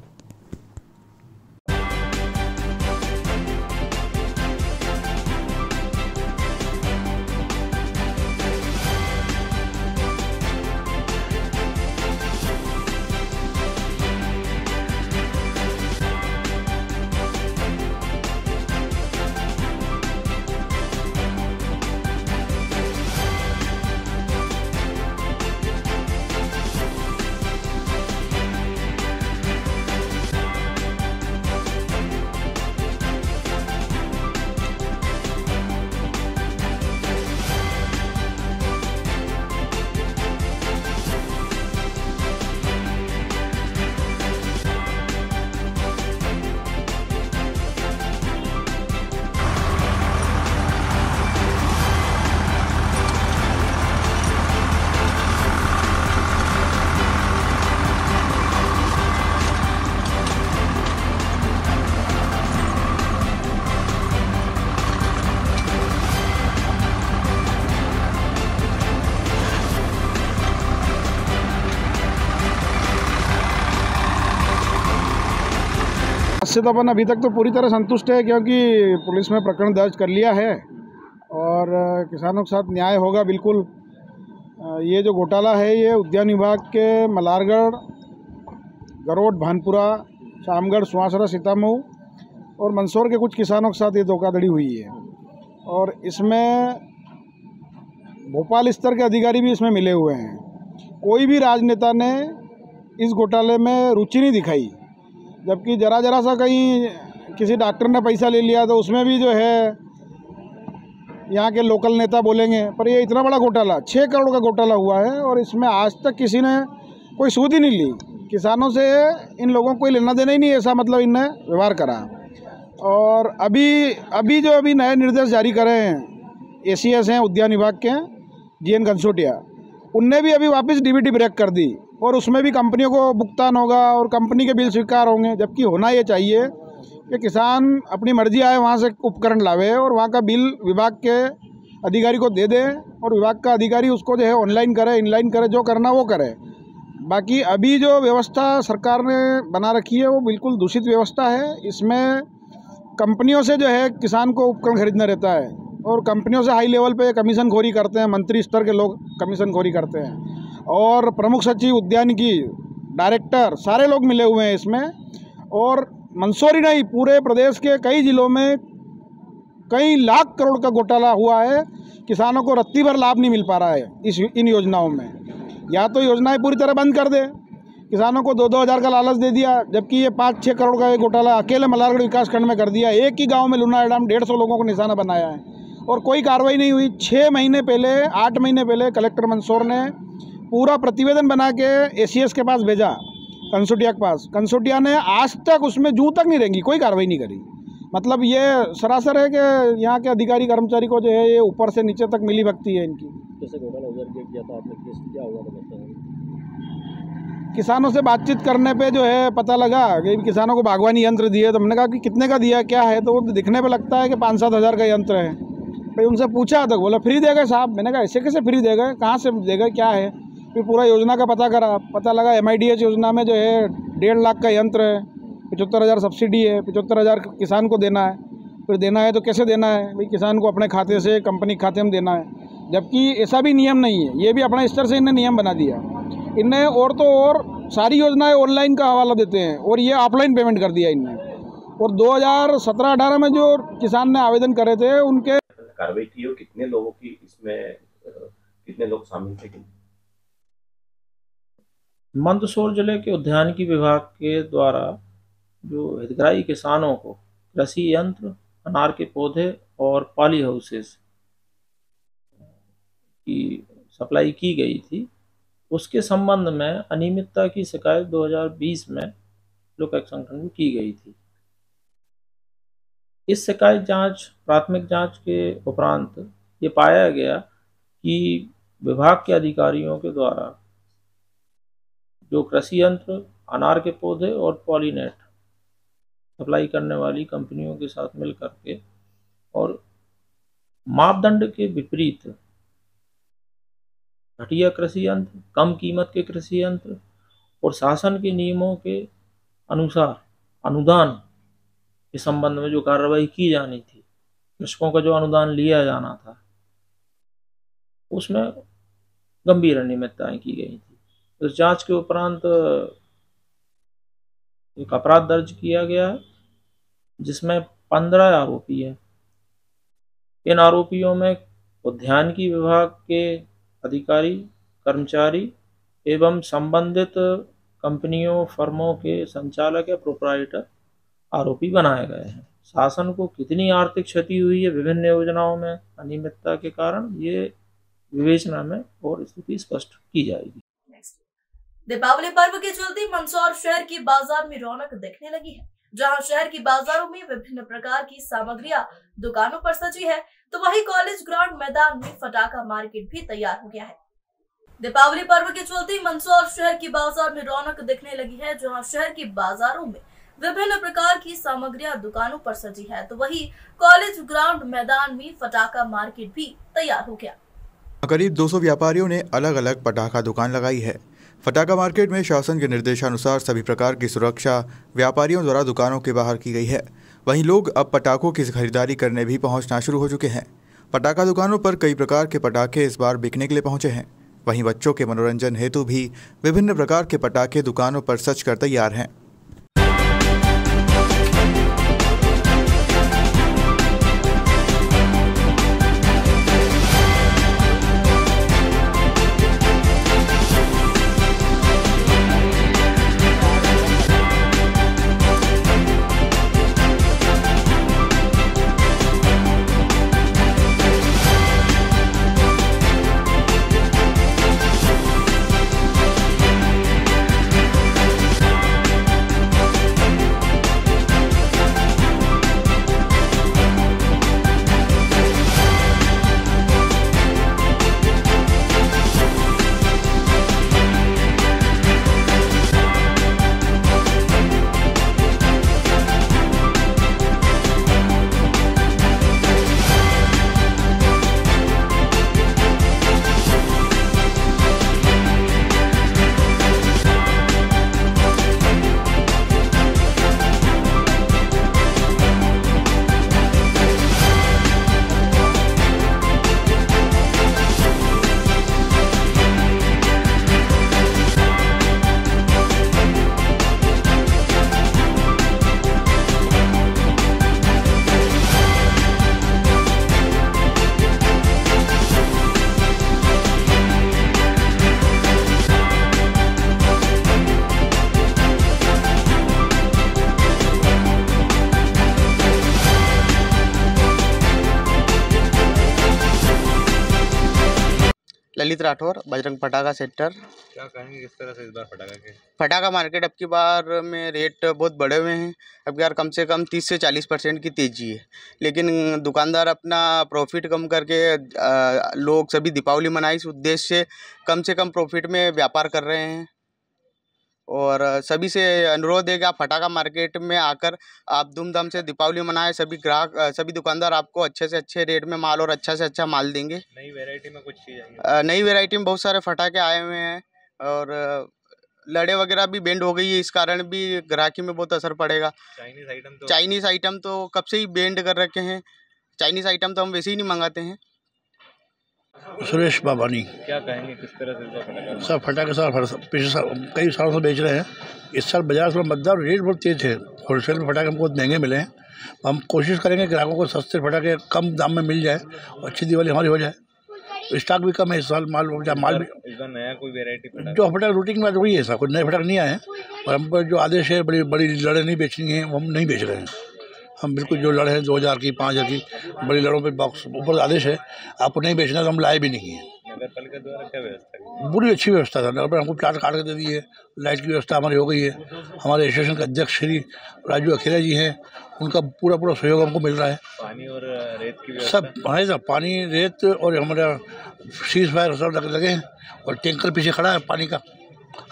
इससे तो अपन अभी तक तो पूरी तरह संतुष्ट है, क्योंकि पुलिस में प्रकरण दर्ज कर लिया है और किसानों के साथ न्याय होगा बिल्कुल। ये जो घोटाला है ये उद्यान विभाग के मल्हारगढ़, गरोट, भानपुरा, शामगढ़, सुहासरा, सीतामऊ और मंदसौर के कुछ किसानों के साथ ये धोखाधड़ी हुई है। और इसमें भोपाल स्तर के अधिकारी भी इसमें मिले हुए हैं। कोई भी राजनेता ने इस घोटाले में रुचि नहीं दिखाई, जबकि जरा सा कहीं किसी डॉक्टर ने पैसा ले लिया तो उसमें भी जो है यहाँ के लोकल नेता बोलेंगे। पर ये इतना बड़ा घोटाला, 6 करोड़ का घोटाला हुआ है और इसमें आज तक किसी ने कोई सूद ही नहीं ली। किसानों से इन लोगों को कोई लेना देना ही नहीं, ऐसा मतलब इनने व्यवहार करा। और अभी जो नए निर्देश जारी करे हैं ACS हैं उद्यान विभाग के, GN कंसोटिया, उनने भी अभी वापस DBT ब्रेक कर दी और उसमें भी कंपनियों को भुगतान होगा और कंपनी के बिल स्वीकार होंगे। जबकि होना ये चाहिए कि किसान अपनी मर्जी आए वहाँ से उपकरण लावे और वहाँ का बिल विभाग के अधिकारी को दे दे और विभाग का अधिकारी उसको जो है ऑनलाइन करे, इनलाइन करे, जो करना वो करे। बाकी अभी जो व्यवस्था सरकार ने बना रखी है वो बिल्कुल दूषित व्यवस्था है। इसमें कंपनियों से जो है किसान को उपकरण खरीदना रहता है और कंपनियों से हाई लेवल पे कमीशन खोरी करते हैं, मंत्री स्तर के लोग कमीशन खोरी करते हैं और प्रमुख सचिव, उद्यानिकी, डायरेक्टर, सारे लोग मिले हुए हैं इसमें। और मंदसौर ही नहीं, पूरे प्रदेश के कई जिलों में कई लाख करोड़ का घोटाला हुआ है। किसानों को रत्ती भर लाभ नहीं मिल पा रहा है इन योजनाओं में। या तो योजनाएं पूरी तरह बंद कर दे, किसानों को 2-2 हज़ार का लालच दे दिया, जबकि ये 5-6 करोड़ का ये घोटाला अकेले मल्हारगढ़ विकासखंड में कर दिया। एक ही गांव में लुना एडम 150 लोगों को निशाना बनाया है और कोई कार्रवाई नहीं हुई। 6 महीने पहले, 8 महीने पहले कलेक्टर मंदसौर ने पूरा प्रतिवेदन बना के ACS के पास भेजा, कंसोटिया के पास। कंसोटिया ने आज तक उसमें जूं तक नहीं रेंगी, कोई कार्रवाई नहीं करी। मतलब ये सरासर है कि यहाँ के अधिकारी कर्मचारी को जो है ये ऊपर से नीचे तक मिली भगती है इनकी। जैसे घोटाला उधर किया था आपने, केस क्या हुआ था बताइए। किसानों से बातचीत करने पे जो है पता लगा कि किसानों को बागवानी यंत्र दिए, तो हमने कहा कि कितने का दिया, क्या है, तो वो दिखने पे लगता है कि 5-7 हज़ार का यंत्र है। भाई उनसे पूछा तो बोला फ्री दे गए साहब। मैंने कहा ऐसे कैसे फ्री दे गए, कहाँ से दे गए, क्या है। फिर पूरा योजना का पता करा, पता लगा MIDH योजना में जो है 1.5 लाख का यंत्र है, 75,000 सब्सिडी है, 75,000 किसान को देना है। फिर देना है तो कैसे देना है, भाई किसान को अपने खाते से कंपनी के खाते में देना है, जबकि ऐसा भी नियम नहीं है। ये भी अपने स्तर से इन्हें नियम बना दिया इनने। और तो और सारी योजनाएं ऑनलाइन का हवाला देते हैं और ये ऑफलाइन पेमेंट कर दिया इनने। और 2017-18 में जो किसान ने आवेदन करे थे उनके कार्रवाई की हो, कितने लोगों की इसमें कितने लोग शामिल थे? मंदसौर जिले के उद्यानिकी विभाग के द्वारा जो हितग्राही किसानों को कृषि यंत्र, अनार के पौधे और पॉली हाउसेस की सप्लाई की गई थी, उसके संबंध में अनियमितता की शिकायत 2020 में लोकायुक्त संगठन में की गई थी। इस शिकायत जांच, प्राथमिक जांच के उपरांत ये पाया गया कि विभाग के अधिकारियों के द्वारा जो कृषि यंत्र, अनार के पौधे और पॉलीनेट सप्लाई करने वाली कंपनियों के साथ मिल करके और मापदंड के विपरीत घटिया कृषि यंत्र, कम कीमत के कृषि यंत्र और शासन के नियमों के अनुसार अनुदान के संबंध में जो कार्रवाई की जानी थी, कृषकों का जो अनुदान लिया जाना था, उसमें गंभीर अनियमितताएं की गई थी। इस जांच के उपरांत एक अपराध दर्ज किया गया है जिसमें 15 आरोपी हैं। इन आरोपियों में उद्यानिकी विभाग के अधिकारी, कर्मचारी एवं संबंधित कंपनियों, फर्मों के संचालक या प्रोप्राइटर आरोपी बनाए गए हैं। शासन को कितनी आर्थिक क्षति हुई है विभिन्न योजनाओं में अनियमितता के कारण, ये विवेचना में और स्थिति स्पष्ट की जाएगी। दीपावली पर्व के चलते मंदसौर शहर की बाजार में रौनक दिखने लगी है। जहां शहर की बाजारों में विभिन्न प्रकार की सामग्रियां दुकानों पर सजी है, तो वहीं कॉलेज ग्राउंड मैदान में फटाका मार्केट भी तैयार हो गया है। दीपावली पर्व के चलते मंदसौर शहर की बाजार में रौनक दिखने लगी है। जहां शहर की बाजारों में विभिन्न प्रकार की सामग्रियां दुकानों पर सजी है, तो वहीं कॉलेज ग्राउंड मैदान में फटाका मार्केट भी तैयार हो गया। करीब 200 व्यापारियों ने अलग अलग पटाखा दुकान लगाई है। फटाका मार्केट में शासन के निर्देशानुसार सभी प्रकार की सुरक्षा व्यापारियों द्वारा दुकानों के बाहर की गई है। वहीं लोग अब पटाखों की खरीदारी करने भी पहुंचना शुरू हो चुके हैं। पटाखा दुकानों पर कई प्रकार के पटाखे इस बार बिकने के लिए पहुंचे हैं। वहीं बच्चों के मनोरंजन हेतु भी विभिन्न प्रकार के पटाखे दुकानों पर सज कर तैयार हैं। ललित राठौर, बजरंग पटाखा सेक्टर। क्या कहेंगे किस तरह से इस बार पटाखा के पटाखा मार्केट अब की बार में रेट बहुत बढ़े हुए हैं। अब की बार कम से कम 30 से 40% की तेज़ी है, लेकिन दुकानदार अपना प्रॉफिट कम करके लोग सभी दीपावली मनाए इस उद्देश्य से कम प्रॉफिट में व्यापार कर रहे हैं। और सभी से अनुरोध है कि आप पटाखा मार्केट में आकर आप धूमधाम से दीपावली मनाएं। सभी ग्राहक, सभी दुकानदार आपको अच्छे से अच्छे रेट में माल और अच्छा से अच्छा माल देंगे। नई वैरायटी में कुछ चीज़ आएंगी? नई वैरायटी में बहुत सारे पटाखे आए हुए हैं और लड़े वगैरह भी बैंड हो गई है, इस कारण भी ग्राहकी में बहुत असर पड़ेगा। चाइनीज़ आइटम तो कब से ही बैंड कर रखे हैं। चाइनीज़ आइटम तो हम वैसे ही नहीं मंगाते हैं। सुरेश बाबानी। क्या कहेंगे किस तरह से पटाखा? सर फटाखे सर पिछले साल कई सालों से बेच रहे हैं। इस साल बाजार थोड़ा मजदार, रेट बहुत तेज है। होलसेल में फटाखे हमको बहुत महंगे मिले हैं। हम कोशिश करेंगे ग्राहकों को सस्ते फटाखे कम दाम में मिल जाए और अच्छी दिवाली हमारी हो जाए। स्टॉक भी कम है इस साल, माल भी इस बार नया कोई वैरायटी जो फटाखे रूटीन में वही है सर, कोई नए फटाखे नहीं आए हैं। और हम पर जो आदेश है बड़ी बड़ी लड़े नहीं बेचनी है, वो हम नहीं बेच रहे हैं। हम बिल्कुल जो लड़े हैं 2000 की 5000 की बड़ी लड़ों पे बॉक्स ऊपर आदेश है, आपको नहीं बेचना तो हम लाए भी नहीं है। नगर पालिका द्वारा क्या व्यवस्था है? पूरी अच्छी व्यवस्था था। नगर पर हमको प्लाट काट के दे दी है, लाइट की व्यवस्था हमारी हो गई है। हमारे एसोसिएशन के अध्यक्ष श्री राजू अखेला जी हैं, उनका पूरा सहयोग हमको मिल रहा है। पानी और रेत की व्यवस्था सब हमारे साथ, पानी रेत और हमारा सीज फायर सब लगे हैं और टैंकर पीछे खड़ा है पानी का।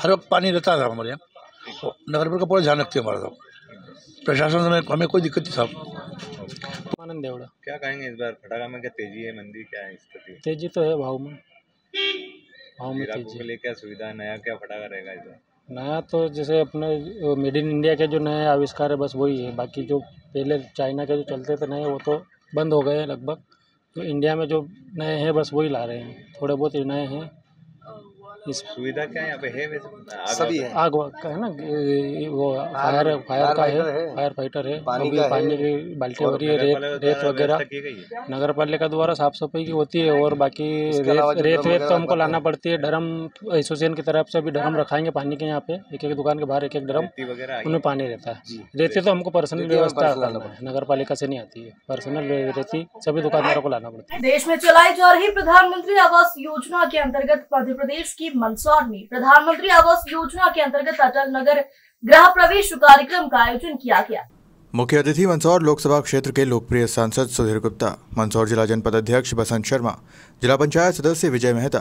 हर वक्त पानी रहता था हमारे यहाँ। नगर पालिका पूरा ध्यान रखती है हमारा साहब। प्रशासन में हमें कोई दिक्कत नहीं साहब। आनंद देवड़ा। क्या कहेंगे इस बार पटाखा में क्या तेजी है, मंदी क्या है स्थिति? तेजी तो है भाव में ग्राहकों के लिए क्या सुविधा है? नया क्या पटाखा रहेगा इस बार? नया तो जैसे अपने मेड इन इंडिया के जो नए आविष्कार है बस वही है। बाकी जो पहले चाइना के जो चलते थे नए वो तो बंद हो गए हैं लगभग। तो इंडिया में जो नए हैं बस वही ला रहे हैं, थोड़े बहुत नए हैं। इस सुविधा क्या यहाँ पे है? वैसे सभी है। आग का है ना, वो फायर का है, फायर फाइटर है, पानी की बाल्टी हो रही है, रेत वगैरह नगर पालिका द्वारा साफ सफाई की होती है। और बाकी रेत वेत तो हमको लाना पड़ती है। ड्रम एसोसिएशन की तरफ से भी ड्रम रखाएंगे पानी के। यहाँ पे एक दुकान के बाहर एक ड्रम, उनमें पानी रहता है। रेती तो हमको पर्सनल व्यवस्था करना है, नगर पालिका से नहीं आती है। पर्सनल रेती सभी दुकानदारों को लाना पड़ता है। देश में चलाई जा रही प्रधानमंत्री आवास योजना के अंतर्गत मध्य प्रदेश की मंदसौर में प्रधानमंत्री आवास योजना के अंतर्गत अटल नगर गृह प्रवेश कार्यक्रम का आयोजन किया गया। मुख्य अतिथि मंदसौर लोकसभा क्षेत्र के लोकप्रिय सांसद सुधीर गुप्ता, मंदसौर जिला जनपद अध्यक्ष बसंत शर्मा, जिला पंचायत सदस्य विजय मेहता,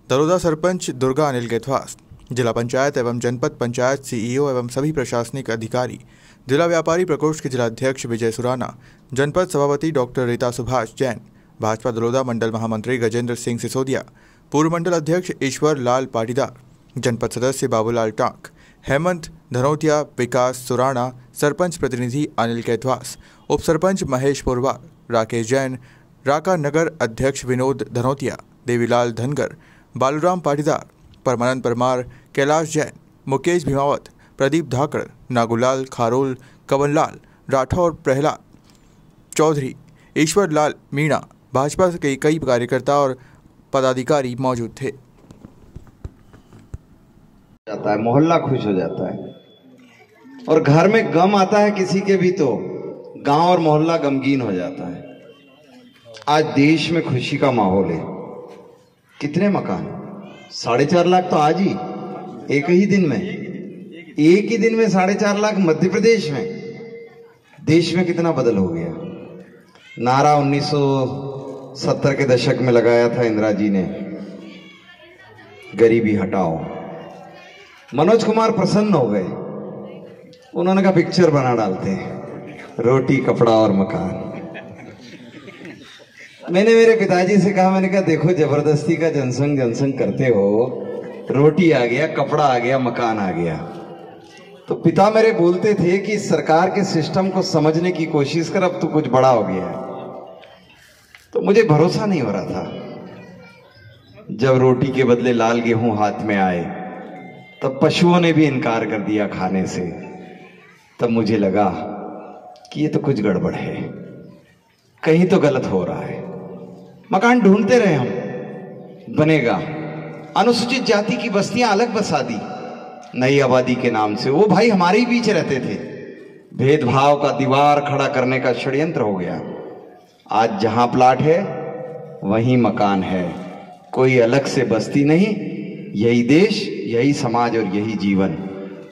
दरोदा सरपंच दुर्गा अनिल केथवास, जिला पंचायत एवं जनपद पंचायत सीईओ एवं सभी प्रशासनिक अधिकारी, जिला व्यापारी प्रकोष्ठ के जिलाध्यक्ष विजय सुराना, जनपद सभापति डॉक्टर रीता सुभाष जैन, भाजपा दरोदा मंडल महामंत्री गजेंद्र सिंह सिसोदिया, पूर्व मंडल अध्यक्ष ईश्वर लाल पाटीदार, जनपद सदस्य बाबूलाल टांक, हेमंत धनौतिया, विकास सुराणा, सरपंच प्रतिनिधि अनिल कैथवास, उप सरपंच महेश पुरवार, राकेश जैन, राका नगर अध्यक्ष विनोद धनौतिया, देवीलाल धनगर, बालूराम पाटीदार, परमानंद परमार, कैलाश जैन, मुकेश भीमावत, प्रदीप धाकड़, नागुलाल खारोल, कवनलाल राठौर, प्रहलाद चौधरी, ईश्वर लाल मीणा, भाजपा के कई कार्यकर्ता और पदाधिकारी मौजूद थे। जाता है, मोहल्ला खुश हो जाता है और घर में गम आता है किसी के भी तो गांव और मोहल्ला गमगीन हो जाता है। आज देश में खुशी का माहौल है। कितने मकान? 4.5 लाख तो आज ही एक ही दिन में 4.5 लाख मध्य प्रदेश में। देश में कितना बदल हो गया। नारा 1970 के दशक में लगाया था इंदिरा जी ने, गरीबी हटाओ। मनोज कुमार प्रसन्न हो गए, उन्होंने कहा पिक्चर बना डालते हैं, रोटी कपड़ा और मकान। मैंने मेरे पिताजी से कहा, मैंने कहा देखो जबरदस्ती का जनसंघ करते हो, रोटी आ गया, कपड़ा आ गया, मकान आ गया। तो पिता मेरे बोलते थे कि सरकार के सिस्टम को समझने की कोशिश कर, अब तो कुछ बड़ा हो गया है। तो मुझे भरोसा नहीं हो रहा था। जब रोटी के बदले लाल गेहूं हाथ में आए तब पशुओं ने भी इनकार कर दिया खाने से। तब मुझे लगा कि ये तो कुछ गड़बड़ है, कहीं तो गलत हो रहा है। मकान ढूंढते रहे हम, बनेगा। अनुसूचित जाति की बस्तियां अलग बसा दी नई आबादी के नाम से। वो भाई हमारे ही बीच रहते थे, भेदभाव का दीवार खड़ा करने का षड्यंत्र हो गया। आज जहां प्लाट है वहीं मकान है। कोई अलग से बस्ती नहीं, यही देश, यही समाज और यही जीवन,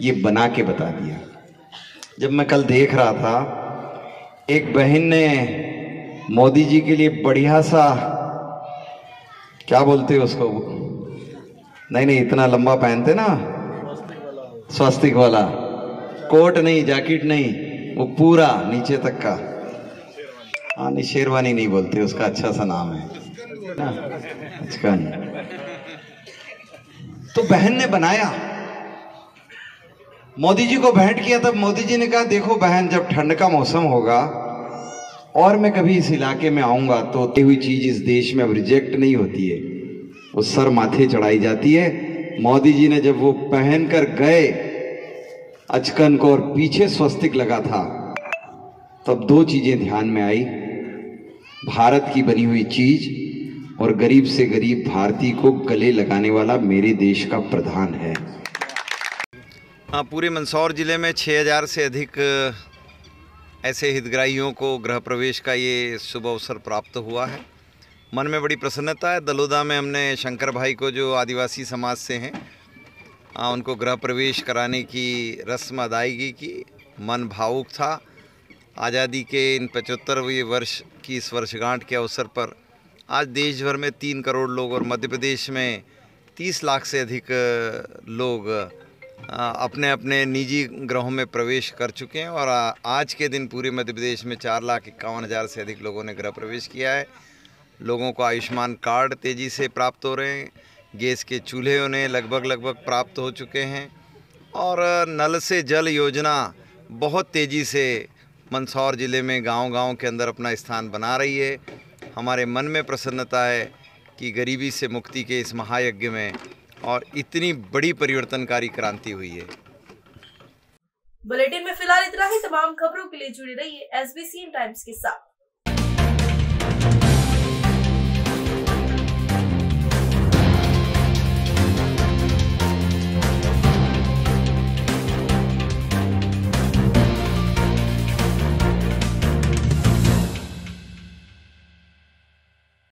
ये बना के बता दिया। जब मैं कल देख रहा था, एक बहन ने मोदी जी के लिए बढ़िया सा, क्या बोलते हैं उसको, नहीं इतना लंबा पहनते ना, स्वास्तिक वाला कोट नहीं, जैकेट नहीं, वो पूरा नीचे तक का, हाँ नहीं शेरवानी नहीं बोलते उसका, अच्छा सा नाम है ना, अचकन। तो बहन ने बनाया, मोदी जी को भेंट किया, तब मोदी जी ने कहा देखो बहन, जब ठंड का मौसम होगा और मैं कभी इस इलाके में आऊंगा तो दी हुई चीज इस देश में अब रिजेक्ट नहीं होती है, वो सर माथे चढ़ाई जाती है। मोदी जी ने जब वो पहन कर गए अचकन को और पीछे स्वस्तिक लगा था, तब दो चीजें ध्यान में आई, भारत की बनी हुई चीज और गरीब से गरीब भारतीय को गले लगाने वाला मेरे देश का प्रधान है। हाँ, पूरे मंदसौर जिले में 6000 से अधिक ऐसे हितग्राहियों को गृह प्रवेश का ये शुभ अवसर प्राप्त हुआ है। मन में बड़ी प्रसन्नता है। दलोदा में हमने शंकर भाई को, जो आदिवासी समाज से हैं, उनको गृह प्रवेश कराने की रस्म अदायगी की। मन भावुक था। आज़ादी के इन 75वें वर्ष की इस वर्षगांठ के अवसर पर आज देश भर में 3 करोड़ लोग और मध्य प्रदेश में 30 लाख से अधिक लोग अपने अपने निजी गृहों में प्रवेश कर चुके हैं और आज के दिन पूरे मध्य प्रदेश में 4,51,000 से अधिक लोगों ने गृह प्रवेश किया है। लोगों को आयुष्मान कार्ड तेज़ी से प्राप्त हो रहे हैं, गैस के चूल्हे उन्हें लगभग प्राप्त हो चुके हैं और नल से जल योजना बहुत तेज़ी से मंदसौर ज़िले में गांव-गांव के अंदर अपना स्थान बना रही है। हमारे मन में प्रसन्नता है कि गरीबी से मुक्ति के इस महायज्ञ में और इतनी बड़ी परिवर्तनकारी क्रांति हुई है। बुलेटिन में फिलहाल इतना ही। तमाम खबरों के लिए जुड़े रहिए SBCN टाइम्स के साथ।